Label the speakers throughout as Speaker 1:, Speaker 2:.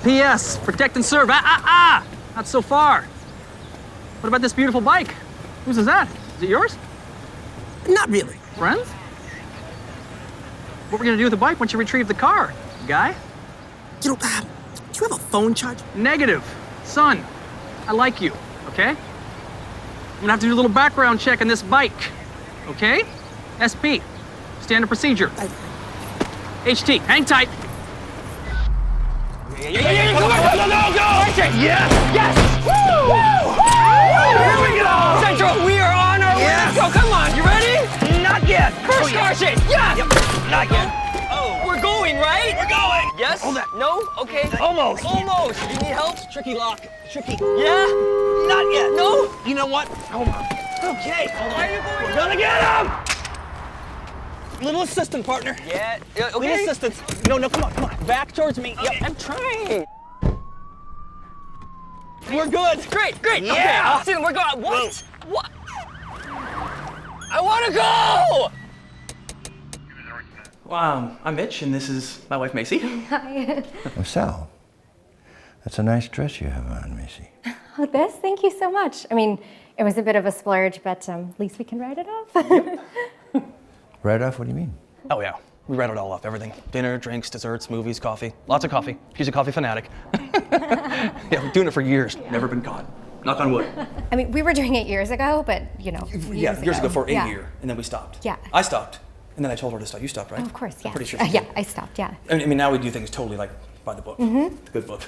Speaker 1: P.S. Protect and serve. Not so far. What about this beautiful bike? Whose is that? Is it yours?
Speaker 2: Not really.
Speaker 1: Friends? What are we gonna do with the bike once you retrieve the car, guy?
Speaker 2: Do you have a phone charger?
Speaker 1: Negative. Son, I like you, okay? I'm gonna have to do a little background check on this bike, okay? SP, standard procedure. HT, hang tight.
Speaker 3: Go! Yes! Yes! Woo! Woo! Here we go! Central, we are on our way. Let's go. Come on, you ready? Not yet. First car chase. Yes!
Speaker 2: Yep. Not yet.
Speaker 3: Oh, we're going, right?
Speaker 2: We're going.
Speaker 3: Yes?
Speaker 2: Hold that.
Speaker 3: No? Okay.
Speaker 2: Almost.
Speaker 3: Almost. You need help? Tricky lock. Tricky. Yeah?
Speaker 2: Not yet.
Speaker 3: No?
Speaker 2: You know what? Hold on. Okay. Hold on.
Speaker 3: Why are you going?
Speaker 2: We're gonna get him! Little assistant, partner.
Speaker 3: Yeah. Okay.
Speaker 2: Little assistance. No, come on. Back towards me.
Speaker 3: Okay.
Speaker 2: Yep.
Speaker 3: I'm trying.
Speaker 2: We're good.
Speaker 3: Great.
Speaker 2: Yeah.
Speaker 3: Okay, Austin, we're going. What? What? I want to go!
Speaker 1: Well, I'm Mitch, and this is my wife, Macy.
Speaker 4: Hi.
Speaker 5: Oh, Sal, that's a nice dress you have on, Macy.
Speaker 4: Oh, this? Thank you so much. I mean, it was a bit of a splurge, but at least we can write it off.
Speaker 5: Right off, what do you mean?
Speaker 1: Oh, yeah. We write it all off. Everything. Dinner, drinks, desserts, movies, coffee. Lots of coffee. He's a coffee fanatic. Yeah, we're doing it for years. Never been caught. Knock on wood.
Speaker 4: I mean, we were doing it years ago, but,
Speaker 1: Years ago for a
Speaker 4: Yeah.
Speaker 1: year, and then we stopped.
Speaker 4: Yeah.
Speaker 1: I stopped, and then I told her to stop. You stopped, right?
Speaker 4: Oh, of course, yeah.
Speaker 1: I'm pretty sure she
Speaker 4: Yeah,
Speaker 1: did.
Speaker 4: I stopped, yeah.
Speaker 1: I mean, now we do things totally like by the book. The good book.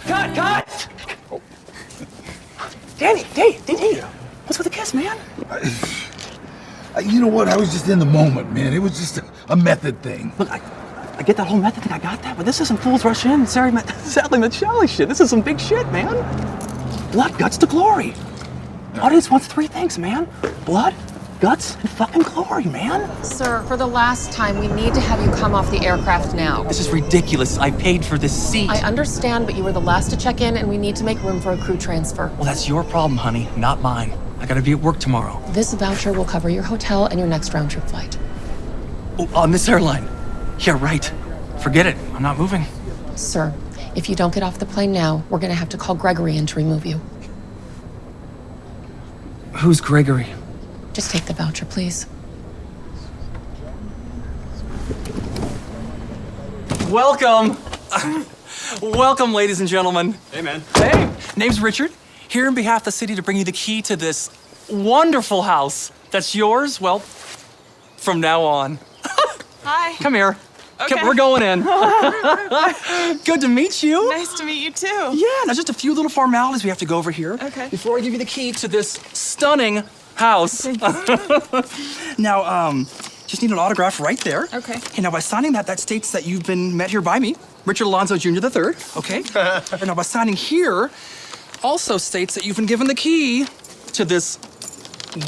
Speaker 1: Cut! Oh. Danny! What's with the kiss, man?
Speaker 6: You know what? I was just in the moment, man. It was just a method thing.
Speaker 1: Look, I get that whole method thing, I got that, but this isn't Fools Rush In, Sally Machali shit. This is some big shit, man. Blood, guts, to glory. Audience wants three things, man. Blood, guts, and fucking glory, man.
Speaker 7: Sir, for the last time, we need to have you come off the aircraft now.
Speaker 1: This is ridiculous. I paid for this seat.
Speaker 7: I understand, but you were the last to check in, and we need to make room for a crew transfer.
Speaker 1: Well, that's your problem, honey, not mine. I gotta be at work tomorrow.
Speaker 7: This voucher will cover your hotel and your next round-trip flight.
Speaker 1: Oh, on this airline. Yeah, right. Forget it. I'm not moving.
Speaker 7: Sir, if you don't get off the plane now, we're gonna have to call Gregory in to remove you.
Speaker 1: Who's Gregory?
Speaker 7: Just take the voucher, please.
Speaker 1: Welcome. Welcome, ladies and gentlemen.
Speaker 3: Hey, man.
Speaker 1: Hey, name's Richard. Here in behalf of the city to bring you the key to this wonderful house that's yours, well, from now on.
Speaker 8: Hi.
Speaker 1: Come here.
Speaker 8: Okay.
Speaker 1: We're going in. Good to meet you.
Speaker 8: Nice to meet you too.
Speaker 1: Yeah, now just a few little formalities we have to go over here.
Speaker 8: Okay.
Speaker 1: Before I give you the key to this stunning house. Now, just need an autograph right there.
Speaker 8: Okay.
Speaker 1: Okay, now by signing that, that states that you've been met here by me, Richard Alonzo Jr. III, okay? And now by signing here, also states that you've been given the key to this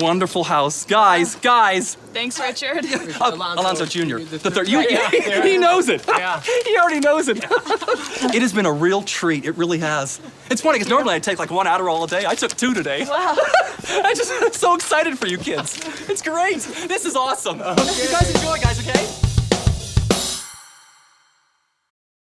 Speaker 1: wonderful house. Guys.
Speaker 8: Thanks, Richard.
Speaker 1: Alonzo Jr. the third. He knows it.
Speaker 3: Yeah.
Speaker 1: He already knows it. It has been a real treat. It really has. It's funny because normally I take like one Adderall a day. I took 2 today.
Speaker 8: Wow.
Speaker 1: I'm so excited for you kids. It's great. This is awesome. You guys enjoy, guys, okay?